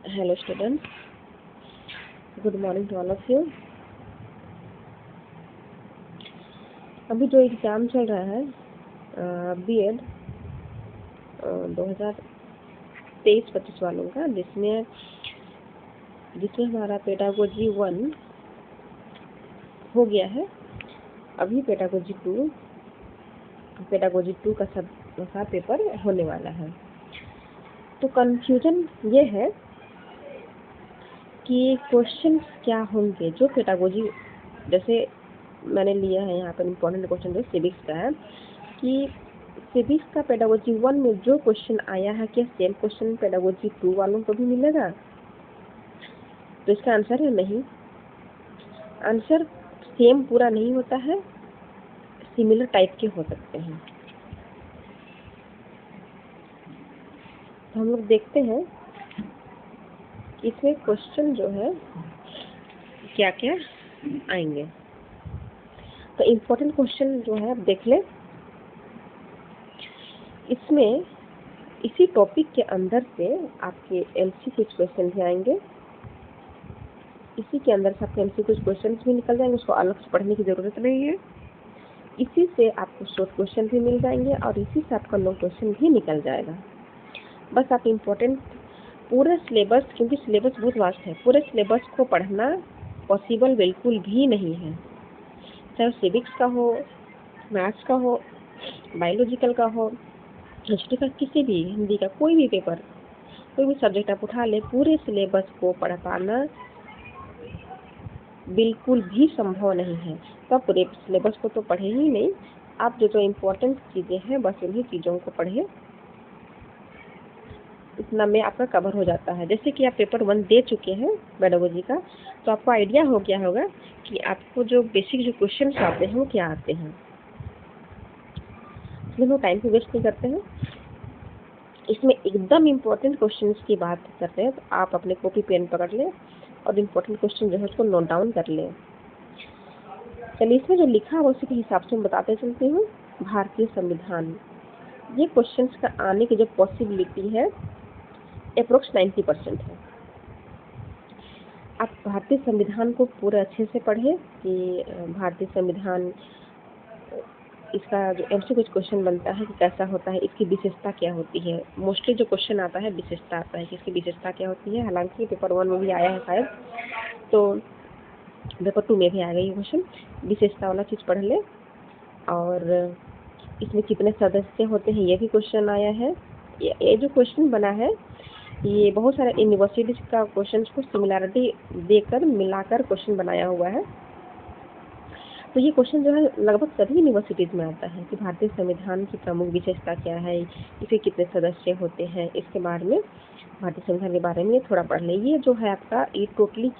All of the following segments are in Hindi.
Hello students, good morning to all of you। अभी जो एग्ज़ाम चल रहा है बीएड 2023-25 वालों का, जिसमें हमारा पेडागोजी 1 हो गया है। अभी पेडागोजी 2 का पेपर होने वाला है। तो कंफ्यूजन ये है कि क्वेश्चन क्या होंगे जो पेडागोजी, जैसे मैंने लिया है यहाँ पर इम्पोर्टेंट क्वेश्चन जो सिविक्स का है, कि सिविक्स का पेडागोजी 1 में जो क्वेश्चन आया है क्या सेम क्वेश्चन पेडागोजी 2 वालों को भी मिलेगा? तो इसका आंसर है नहीं। आंसर सेम पूरा नहीं होता है, सिमिलर टाइप के हो सकते हैं। तो हम लोग देखते हैं इसमें क्वेश्चन जो है क्या क्या आएंगे। तो इम्पोर्टेंट क्वेश्चन जो है आप देख लें। इसमें इसी टॉपिक के अंदर से आपके एमसीक्यू कुछ क्वेश्चन भी आएंगे। इसी के अंदर से आपके एमसीक्यू कुछ क्वेश्चन भी निकल जाएंगे, उसको अलग से पढ़ने की ज़रूरत नहीं है। इसी से आपको शॉर्ट क्वेश्चन भी मिल जाएंगे और इसी से आपका लॉन्ग क्वेश्चन भी निकल जाएगा। बस आप इम्पोर्टेंट पूरे सिलेबस, क्योंकि सिलेबस बहुत वास्ट है, पूरे सिलेबस को पढ़ना पॉसिबल बिल्कुल भी नहीं है। चाहे सिविक्स का हो, मैथ्स का हो, बायोलॉजिकल का हो, हिस्ट्री का, किसी भी, हिंदी का, कोई भी पेपर, कोई भी सब्जेक्ट आप उठा ले, पूरे सिलेबस को पढ़ पाना बिल्कुल भी संभव नहीं है। तो आप पूरे सिलेबस को तो पढ़े ही नहीं, आप जो इम्पोर्टेंट चीज़ें हैं बस उन्हीं चीज़ों को पढ़े, इतना में आपका कवर हो जाता है। जैसे कि आप पेपर 1 दे चुके हैं पेडागोजी का, तो आपको आइडिया हो गया होगा कि आपको जो बेसिक जो क्वेश्चन आते हैं वो क्या आते हैं। इसलिए हम टाइम को वेस्ट नहीं करते हैं, इसमें एकदम इम्पोर्टेंट क्वेश्चंस की बात करते हैं। तो आप अपने कॉपी पेन पकड़ लें और इम्पोर्टेंट क्वेश्चन जो है उसको नोट डाउन कर लें। चलिए, इसमें जो लिखा है उसी के हिसाब से मैं बताते चलती हूँ। भारतीय संविधान, ये क्वेश्चंस का आने की जो पॉसिबिलिटी है अप्रोक्स 90% है। आप भारतीय संविधान को पूरे अच्छे से पढ़ें कि भारतीय संविधान, इसका जो एमसी कुछ क्वेश्चन बनता है कि कैसा होता है, इसकी विशेषता क्या होती है। मोस्टली जो क्वेश्चन आता है विशेषता आता है कि इसकी विशेषता क्या होती है। हालांकि पेपर 1 में भी आया है शायद, तो पेपर 2 में भी आएगा ये क्वेश्चन। विशेषता वाला चीज़ पढ़ ले। और इसमें कितने सदस्य होते हैं ये भी क्वेश्चन आया है। ये जो क्वेश्चन बना है ये बहुत सारे यूनिवर्सिटीज का क्वेश्चन को सिमिलरिटी देकर मिलाकर क्वेश्चन बनाया हुआ है। तो ये क्वेश्चन जो है लगभग सभी यूनिवर्सिटीज़ में आता है कि भारतीय संविधान की प्रमुख विशेषता क्या है, इसे कितने सदस्य होते हैं, इसके बारे में, भारतीय संविधान के बारे में थोड़ा पढ़ लें। ये जो है आपका, ये टोटली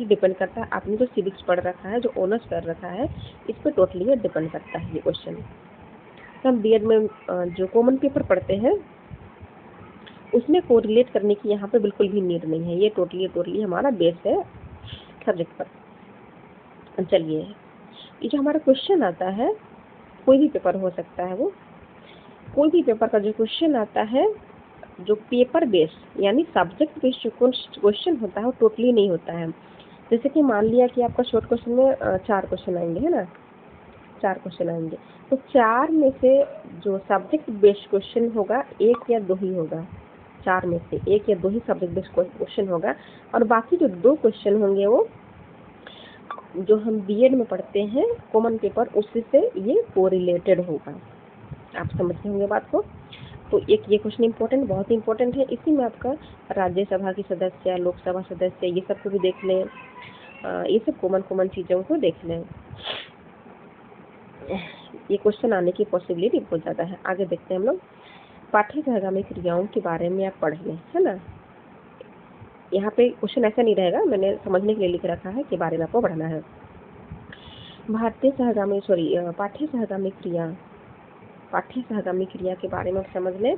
डिपेंड करता है आपने जो सिविक्स पढ़ रखा है, जो ऑनर्स कर रखा है, इस पर टोटली ये डिपेंड करता है ये क्वेश्चन। तो हम बीएड में जो कॉमन पेपर पढ़ते हैं उसमें कोरिलेट करने की यहाँ पे बिल्कुल भी नीड नहीं है। ये टोटली हमारा बेस है सब्जेक्ट पर। चलिए, ये जो हमारा क्वेश्चन आता है, कोई भी पेपर हो सकता है, वो कोई भी पेपर का जो क्वेश्चन आता है, जो पेपर बेस यानी सब्जेक्ट बेस्ड जो क्वेश्चन होता है वो टोटली नहीं होता है। जैसे कि मान लिया कि आपका शॉर्ट क्वेश्चन में 4 क्वेश्चन आएंगे, है ना, 4 क्वेश्चन आएंगे, तो 4 में से जो सब्जेक्ट बेस्ड क्वेश्चन होगा 1 या 2 ही होगा। 4 में से 1 या 2 ही सब्जेक्ट बेस्ड क्वेश्चन होगा, और बाकी जो 2 क्वेश्चन होंगे वो जो हम बीएड में पढ़ते हैं कॉमन पेपर, उससे ये कोरिलेटेड होगा। आप समझ गए होंगे बात को। तो एक ये क्वेश्चन इम्पोर्टेंट, बहुत इंपॉर्टेंट है। इसी में आपका राज्यसभा की सदस्य, लोकसभा सदस्य, ये सब को भी देख लें, ये सब कॉमन चीज़ों को देख लें। ये क्वेश्चन आने की पॉसिबिलिटी बहुत ज़्यादा है। आगे देखते हैं हम लोग। पाठ्य सहगामी क्रियाओं के बारे में आप पढ़ लें, है ना। यहाँ पे क्वेश्चन ऐसा नहीं रहेगा, मैंने समझने के लिए लिख रखा है के बारे में आपको पढ़ना है। पाठ्य सहगामी क्रिया के बारे में आप समझ लें,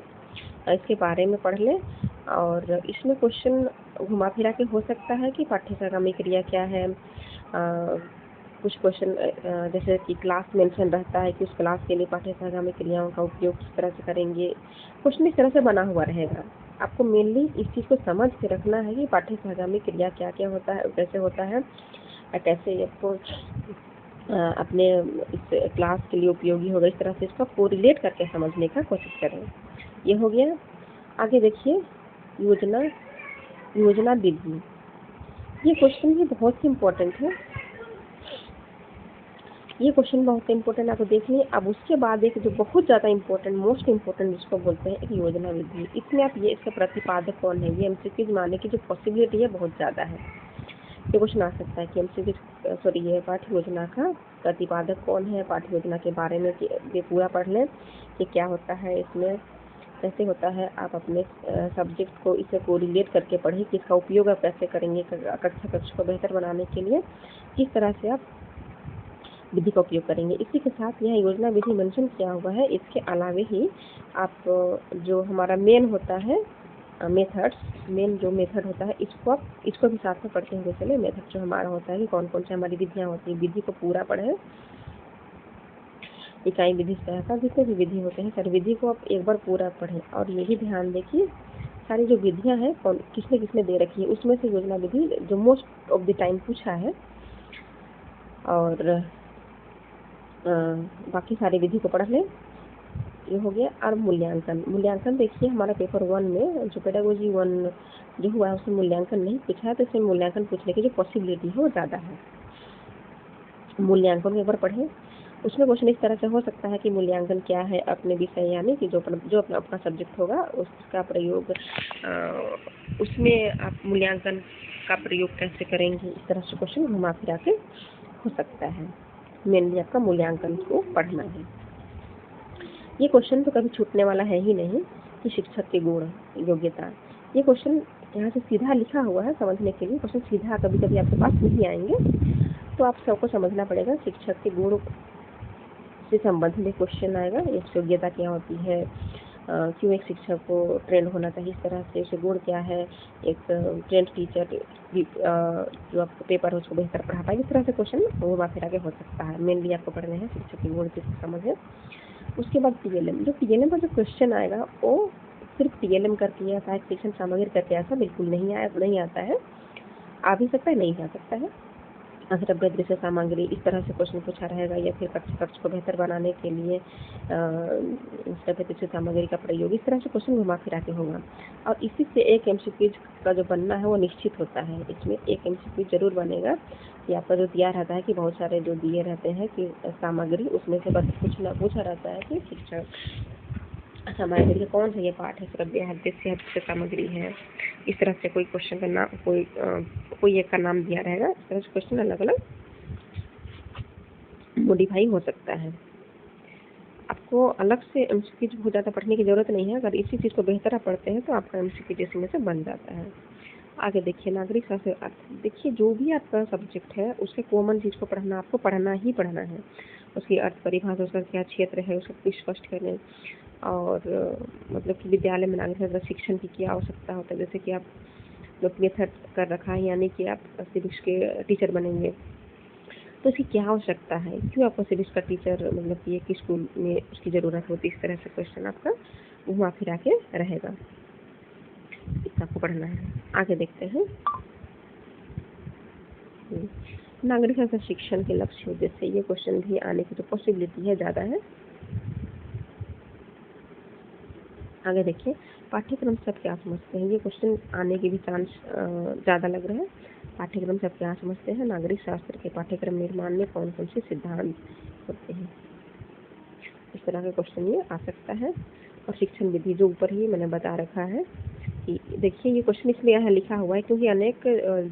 इसके बारे में पढ़ लें। और इसमें क्वेश्चन घुमा फिरा के हो सकता है कि पाठ्य सहगामी क्रिया क्या है। कुछ क्वेश्चन जैसे कि क्लास मेंशन रहता है कि उस क्लास के लिए पाठ्य सहगामी क्रियाओं का उपयोग किस तरह से करेंगे। क्वेश्चन इस तरह से बना हुआ रहेगा। आपको मेनली इस चीज़ को समझ के रखना है कि पाठ्य सहगामी क्रिया क्या क्या होता है, कैसे होता है और कैसे आपको अपने इस क्लास के लिए उपयोगी होगा। इस तरह से इसका कोरिलेट करके समझने का कोशिश करें। ये हो गया। आगे देखिए योजना विधि। ये क्वेश्चन भी बहुत ही इम्पोर्टेंट है। ये क्वेश्चन बहुत इम्पोर्टेंट आपको देख लें। अब उसके बाद एक जो बहुत ज़्यादा इम्पोर्टेंट, मोस्ट इम्पोर्टेंट जिसको बोलते हैं, एक योजना विधि। इसमें आप ये इसका प्रतिपादक कौन है, ये एमसीक्यूज मानने की जो पॉसिबिलिटी है बहुत ज़्यादा है। ये क्वेश्चन आ सकता है कि एमसीक्यू ये पाठ्य योजना का प्रतिपादक कौन है, पाठ्य योजना के बारे में ये पूरा पढ़ लें कि क्या होता है इसमें, कैसे होता है। आप अपने सब्जेक्ट को इससे कोरिलेट करके पढ़ें कि इसका उपयोग आप कैसे करेंगे कक्षा को बेहतर बनाने के लिए, किस तरह से आप विधि का उपयोग करेंगे। इसी के साथ यह योजना विधि मेंशन किया हुआ है। इसके अलावे ही आप जो हमारा मेन होता है मेथड्स, मेन जो मेथड होता है इसको भी साथ में पढ़ते हुए चले। मेथड जो हमारा होता है कि कौन कौन सी हमारी विधियाँ होती हैं, विधि को पूरा पढ़ें। इकाई विधि सहसा जितने भी विधि होते हैं सारी विधि को आप एक बार पूरा पढ़ें। और ये भी ध्यान देखिए सारी जो विधियाँ हैं किसने किसने दे रखी है, उसमें से योजना विधि जो मोस्ट ऑफ द टाइम पूछा है, और बाकी सारी विधि को पढ़ लें। ये हो गया। और मूल्यांकन देखिए हमारा पेपर 1 में जो पेडागोजी 1 जो हुआ है उसमें मूल्यांकन नहीं पूछा है, तो इसमें मूल्यांकन पूछने की जो पॉसिबिलिटी है वो ज़्यादा है। मूल्यांकन एक बार पढ़ें। उसमें क्वेश्चन इस तरह से हो सकता है कि मूल्यांकन क्या है, अपने विषय यानी कि जो अपना सब्जेक्ट होगा उसका प्रयोग, उसमें आप मूल्यांकन का प्रयोग कैसे करेंगे, इस तरह से क्वेश्चन घुमा फिरा के हो सकता है। मेनली आपका मूल्यांकन को पढ़ना है। ये क्वेश्चन तो कभी छूटने वाला है ही नहीं कि शिक्षक के गुण योग्यता। ये क्वेश्चन यहाँ से सीधा लिखा हुआ है, समझने के लिए क्वेश्चन सीधा कभी कभी आपके पास नहीं आएंगे, तो आप सबको समझना पड़ेगा। शिक्षक के गुण से संबंधित क्वेश्चन आएगा। एक योग्यता क्या होती है, क्यों एक शिक्षक को ट्रेंड होना चाहिए, इस तरह से उसे गुण क्या है, एक ट्रेंड टीचर जो आपको पेपर है उसको बेहतर पढ़ा पाएगी, इस तरह से क्वेश्चन घुमा फिरा के हो सकता है। मेनली आपको पढ़ने हैं शिक्षक के गुण की समझ। उसके बाद टीएलएम, जो टीएलएम का जो क्वेश्चन आएगा वो सिर्फ टीएलएम करके या साहित्य शिक्षण सामग्री करके ऐसा बिल्कुल नहीं आता है। आ भी सकता है, नहीं आ सकता है। असरभ्य दृश्य सामग्री इस तरह से क्वेश्चन पूछा रहेगा, या फिर कक्ष को बेहतर बनाने के लिए असरभ्य दृश्य सामग्री का प्रयोग, इस तरह से क्वेश्चन घुमा फिरा के होगा। और इसी से एक एमसीक्यू का जो बनना है वो निश्चित होता है। इसमें एक एमसीक्यू जरूर बनेगा कि आपका जो दिया रहता है कि बहुत सारे जो दिए रहते हैं कि सामग्री, उसमें से बस पूछा रहता है कि शिक्षण सामग्री का कौन सा ये पाठ है, श्रव्य दृश्य सामग्री है, इस तरह से कोई क्वेश्चन का नाम कोई एक का नाम दिया रहेगा। इस तरह से क्वेश्चन अलग अलग मॉडिफाई हो सकता है। आपको अलग से एमसीक्यू बहुत ज़्यादा पढ़ने की ज़रूरत नहीं है। अगर इसी चीज़ को बेहतर आप पढ़ते हैं तो आपका एमसीक्यू इसमें से बन जाता है। आगे देखिए नागरिक शास्त्र अर्थ। देखिए जो भी आपका सब्जेक्ट है उसके कॉमन चीज़ को पढ़ना, आपको पढ़ना ही पढ़ना है। उसकी अर्थ परिभाषा, उसका क्या क्षेत्र है, उसको कुछ स्पष्ट करें। और मतलब कि विद्यालय में नागरिक शिक्षण की क्या आवश्यकता होता है, जैसे कि आप मेथड कर रखा है यानी कि आप सिविक्स के टीचर बनेंगे तो इसकी क्या आवश्यकता है, क्यों आपको सिविक्स का टीचर मतलब कि किस स्कूल में उसकी ज़रूरत होती है, इस तरह से क्वेश्चन आपका घुमा फिरा के रहेगा। इतना आपको पढ़ना है। आगे देखते हैं नागरिक शिक्षण के लक्ष्य उद्देश्य। ये क्वेश्चन भी आने की जो पॉसिबिलिटी है ज़्यादा है। आगे देखिए पाठ्यक्रम से आप क्या समझते हैं। ये क्वेश्चन आने के भी चांस ज़्यादा लग रहे हैं। पाठ्यक्रम से आप क्या समझते हैं, नागरिक शास्त्र के पाठ्यक्रम निर्माण में कौन कौन से सिद्धांत होते हैं, इस तरह का क्वेश्चन ये आ सकता है। और शिक्षण विधि जो ऊपर ही मैंने बता रखा है कि देखिए ये क्वेश्चन इसलिए यहाँ लिखा हुआ है क्योंकि अनेक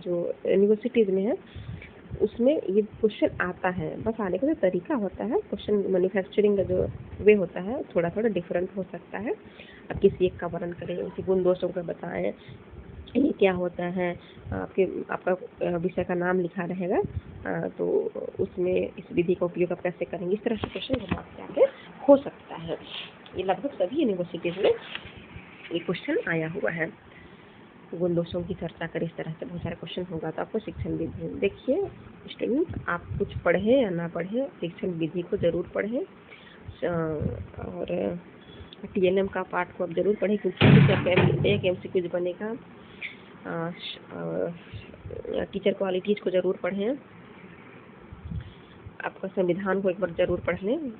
जो यूनिवर्सिटीज़ में है उसमें ये क्वेश्चन आता है। बस आने का जो तरीका होता है, क्वेश्चन मैन्युफैक्चरिंग का जो वे होता है थोड़ा थोड़ा डिफरेंट हो सकता है। अब किसी एक का वर्णन करें, उसी गुण दोषों का बताएं, ये क्या होता है, आपका विषय का नाम लिखा रहेगा तो उसमें इस विधि का उपयोग आप कैसे करेंगे, इस तरह से क्वेश्चन घुमा के हो सकता है। ये लगभग सभी यूनिवर्सिटीज़ में ये क्वेश्चन आया हुआ है। गुण दोषों की चर्चा करें, इस तरह से बहुत सारा क्वेश्चन होगा। तो आपको शिक्षण विधि, देखिए स्टूडेंट आप कुछ पढ़े या ना पढ़े, शिक्षण विधि को ज़रूर पढ़ें। और TNM का पार्ट को आप जरूर पढ़ें, क्योंकि आपका एक MCQ बनेगा। टीचर क्वालिटीज़ को ज़रूर पढ़ें, आपका संविधान को एक बार ज़रूर पढ़ लें।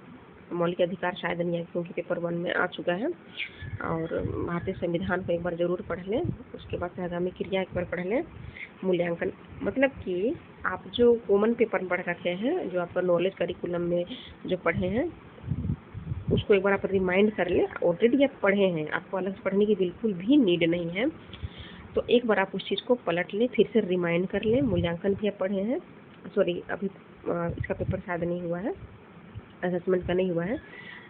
मौलिक अधिकार शायद नहीं है क्योंकि पेपर 1 में आ चुका है, और भारतीय संविधान को एक बार ज़रूर पढ़ लें। उसके बाद सहगामी क्रिया एक बार पढ़ लें। मूल्यांकन मतलब कि आप जो कॉमन पेपर पढ़ रखे हैं, जो आपका नॉलेज करिकुलम में जो पढ़े हैं, उसको एक बार आप रिमाइंड कर लें। ऑलरेडी आप पढ़े हैं, आपको अलग से पढ़ने की बिल्कुल भी नीड नहीं है। तो एक बार आप उस चीज़ को पलट लें, फिर से रिमाइंड कर लें। मूल्यांकन भी आप पढ़े हैं, सॉरी अभी इसका पेपर शायद नहीं हुआ है, असेसमेंट का नहीं हुआ है,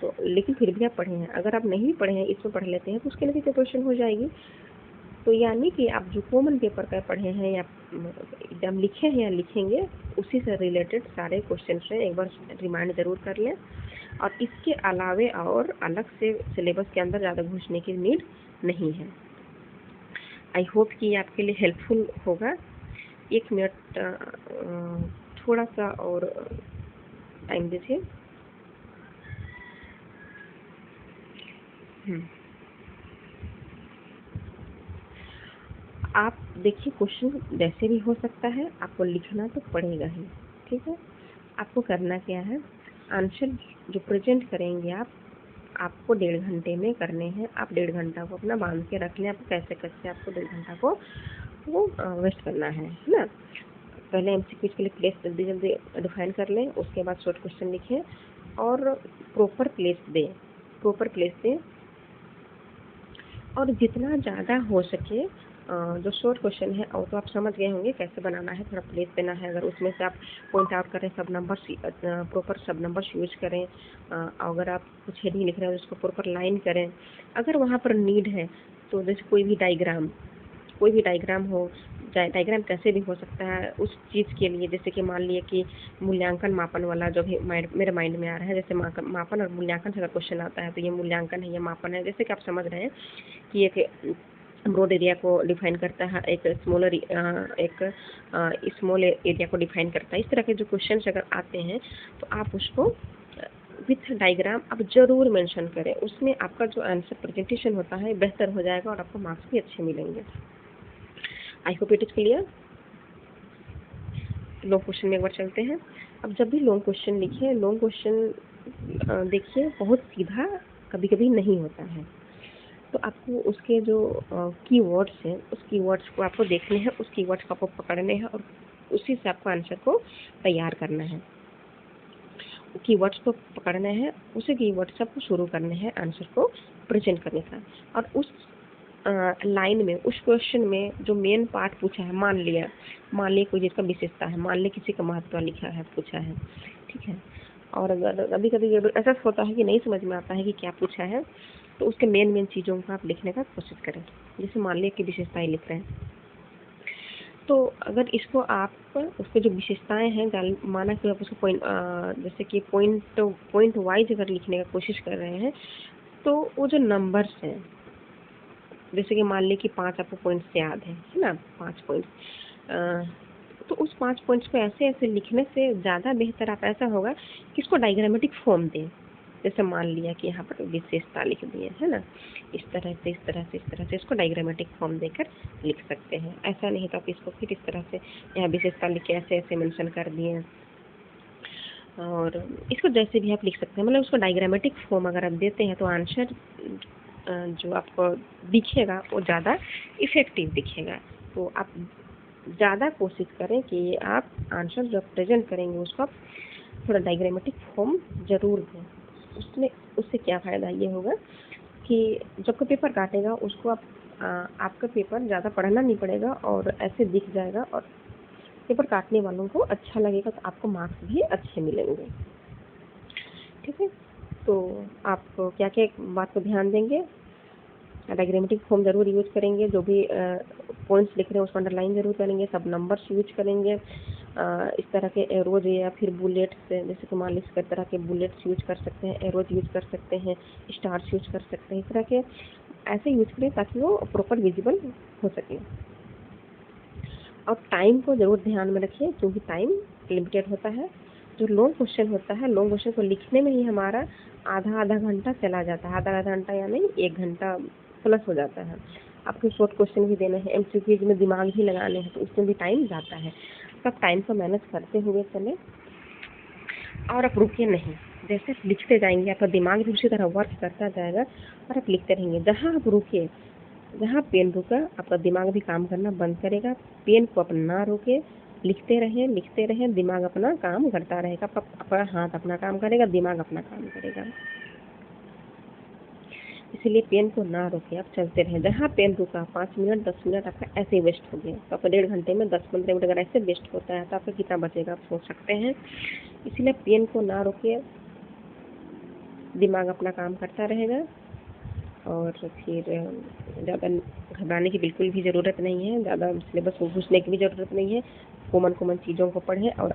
तो लेकिन फिर भी आप पढ़े हैं। अगर आप नहीं पढ़े हैं, इसमें पढ़ लेते हैं तो उसके लिए भी प्रिपरेशन हो जाएगी। तो यानी कि आप जो कॉमन पेपर का पढ़े हैं या एग्जाम लिखे हैं या लिखेंगे, उसी से रिलेटेड सारे क्वेश्चन से एक बार रिमाइंड ज़रूर कर लें। और इसके अलावे और अलग से सिलेबस के अंदर ज़्यादा घुसने की नीड नहीं है। आई होप कि आपके लिए हेल्पफुल होगा। 1 मिनट थोड़ा सा और टाइम दीजिए। आप देखिए, क्वेश्चन जैसे भी हो सकता है, आपको लिखना तो पड़ेगा ही, ठीक है। आपको करना क्या है, आंसर जो प्रेजेंट करेंगे आपको 1.5 घंटे में करने हैं। आप 1.5 घंटा को अपना बांध के रख लें, आपको कैसे कैसे आपको 1.5 घंटा को वो वेस्ट करना है ना। पहले MCQ के लिए प्लेस जल्दी जल्दी डिफाइन कर लें, उसके बाद शॉर्ट क्वेश्चन लिखें और प्रॉपर प्लेस दें। और जितना ज़्यादा हो सके जो शॉर्ट क्वेश्चन है और तो आप समझ गए होंगे कैसे बनाना है, थोड़ा प्लेस देना है। अगर उसमें से आप पॉइंट आउट करें, सब नंबर्स प्रॉपर सब नंबर्स यूज करें। अगर आप कुछ हेडिंग लिख रहे हैं उसको प्रॉपर लाइन करें। अगर वहाँ पर नीड है तो जैसे कोई भी डायग्राम हो, डायग्राम कैसे भी हो सकता है उस चीज़ के लिए। जैसे कि मान लिए कि मूल्यांकन मापन वाला जो भी मेरे माइंड में आ रहा है, जैसे मापन और मूल्यांकन से अगर क्वेश्चन आता है तो ये मूल्यांकन है, ये मापन है। जैसे कि आप समझ रहे हैं कि एक ब्रॉड एरिया को डिफाइन करता है, एक स्मॉल एरिया को डिफाइन करता है। इस तरह के जो क्वेश्चन अगर आते हैं तो आप उसको विथ डायग्राम आप जरूर मेंशन करें। उसमें आपका जो आंसर प्रेजेंटेशन होता है बेहतर हो जाएगा और आपको मार्क्स भी अच्छे मिलेंगे। I hope it is clear. Long question में एक बार चलते हैं। अब जब भी लॉन्ग क्वेश्चन लिखिए, लॉन्ग क्वेश्चन देखिए बहुत सीधा कभी कभी नहीं होता है, तो आपको उसके जो कीवर्ड्स हैं उस कीवर्ड्स को आपको देखने हैं, उस कीवर्ड्स को आपको पकड़ने हैं और उसी से आपको आंसर को तैयार करना है। कीवर्ड्स को पकड़ना है, उसी कीवर्ड से आपको शुरू करना है आंसर को प्रेजेंट करने का। और उस लाइन में, उस क्वेश्चन में जो मेन पार्ट पूछा है, मान लिया कोई जिसका विशेषता है, मान लिया किसी का महत्व लिखा है, पूछा है, ठीक है। और अगर कभी कभी ऐसा होता है कि नहीं समझ में आता है कि क्या पूछा है, तो उसके मेन चीज़ों को आप लिखने का कोशिश करें। जैसे मान लिया कि विशेषताएं लिख रहे हैं, तो अगर इसको आप उसके जो विशेषताएं हैं, माना कि आप उसको जैसे कि पॉइंट वाइज अगर लिखने का कोशिश कर रहे हैं, तो वो जो नंबर्स हैं, जैसे कि मान ली कि 5 आपको पॉइंट्स याद है ना, 5 पॉइंट्स, तो उस 5 पॉइंट्स को ऐसे लिखने से ज़्यादा बेहतर आप ऐसा होगा कि इसको डायग्रामेटिक फॉर्म दें। जैसे मान लिया कि यहाँ पर विशेषता लिख दिए है ना, इस तरह से इसको डायग्रामेटिक फॉर्म देकर लिख सकते हैं। ऐसा नहीं तो आप इसको फिर इस तरह से यहाँ विशेषता लिख के ऐसे मेंशन कर दिए, और इसको जैसे भी आप लिख सकते हैं। मतलब उसको डायग्रामेटिक फॉर्म अगर आप देते हैं तो आंसर जो आपको दिखेगा वो ज़्यादा इफ़ेक्टिव दिखेगा। तो आप ज़्यादा कोशिश करें कि आप आंसर जो प्रेजेंट करेंगे उसको आप थोड़ा डायग्रामेटिक फॉर्म ज़रूर दें। उससे क्या फ़ायदा ये होगा कि जब कोई पेपर काटेगा उसको आपका पेपर ज़्यादा पढ़ना नहीं पड़ेगा और ऐसे दिख जाएगा, और पेपर काटने वालों को अच्छा लगेगा, तो आपको मार्क्स भी अच्छे मिलेंगे, ठीक है। तो आप क्या क्या बात को ध्यान देंगे, डायग्रामेटिक फॉर्म जरूर यूज करेंगे, जो भी पॉइंट्स लिख रहे हैं उसको अंडरलाइन जरूर करेंगे, सब नंबर्स यूज करेंगे, इस तरह के एरोज या फिर बुलेट्स, जैसे कि मान लीजिए तरह के बुलेट्स यूज कर सकते हैं, एरोज यूज कर सकते हैं, स्टार्स यूज कर सकते हैं। इस तरह के ऐसे यूज करें ताकि वो प्रॉपर विजिबल हो सके। और टाइम को जरूर ध्यान में रखिए क्योंकि टाइम लिमिटेड होता है। जो लॉन्ग क्वेश्चन होता है, लॉन्ग क्वेश्चन को लिखने में ही हमारा आधा आधा घंटा चला जाता है, आधा आधा घंटा यानी 1 घंटा प्लस हो जाता है। आपको शॉर्ट क्वेश्चन भी देने हैं, एमसीक्यूज में दिमाग भी लगाने हैं, तो उसमें भी टाइम जाता है। सब टाइम को मैनेज करते हुए चले और आप रुकिए नहीं। जैसे आप लिखते जाएंगे आपका दिमाग भी उसी तरह वर्क करता जाएगा और आप लिखते रहेंगे। जहाँ आप रुके, जहाँ पेन रुका आपका दिमाग भी काम करना बंद करेगा। पेन को अपना ना रोके, लिखते रहें, दिमाग अपना काम करता रहेगा। आपका हाथ अपना काम करेगा, दिमाग अपना काम करेगा। इसलिए पेन को ना रोके, आप चलते रहें। जहाँ पेन रुका 5 मिनट 10 मिनट आपका ऐसे ही वेस्ट हो गया, तो आपका 1.5 घंटे में 10-15 मिनट अगर ऐसे वेस्ट होता है तो आपका कितना बचेगा आप सोच सकते हैं। इसलिए पेन को ना रोके, दिमाग अपना काम करता रहेगा। और फिर ज़्यादा घबराने की बिल्कुल भी ज़रूरत नहीं है, ज़्यादा सिलेबस को घुसने की भी ज़रूरत नहीं है। कॉमन चीज़ों को पढ़ें। और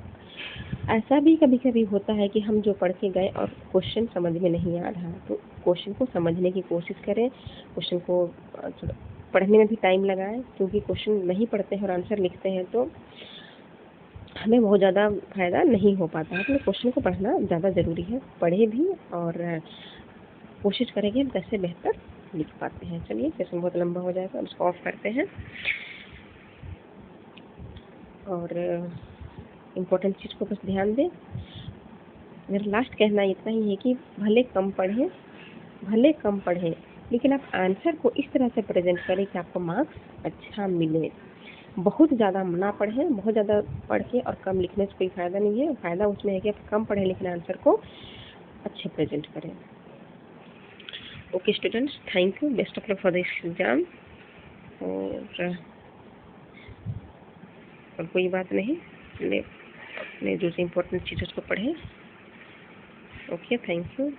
ऐसा भी कभी कभी होता है कि हम जो पढ़ के गए और क्वेश्चन समझ में नहीं आ रहा, तो क्वेश्चन को समझने की कोशिश करें। क्वेश्चन को पढ़ने में भी टाइम लगाएं, क्योंकि क्वेश्चन नहीं पढ़ते हैं और आंसर लिखते हैं तो हमें बहुत ज़्यादा फायदा नहीं हो पाता है। तो क्वेश्चन को पढ़ना ज़्यादा ज़रूरी है। पढ़े भी और कोशिश करेंगे हम कैसे बेहतर लिख पाते हैं। चलिए, सेशन बहुत लंबा हो जाएगा, उसको ऑफ करते हैं। और इम्पोर्टेंट चीज़ को बस ध्यान दें। मेरा लास्ट कहना इतना ही है कि भले कम पढ़ें लेकिन आप आंसर को इस तरह से प्रेजेंट करें कि आपको मार्क्स अच्छा मिले। बहुत ज़्यादा ना पढ़ें, बहुत ज़्यादा पढ़ के और कम लिखने से कोई फ़ायदा नहीं है। फ़ायदा उसमें है कि आप कम पढ़ें लेकिन आंसर को अच्छे प्रेजेंट करें। Okay students, thank you, best of luck for this exam. और कोई बात नहीं, अपने जो इम्पोर्टेंट चीज़ उसको पढ़ें। Okay, thank you.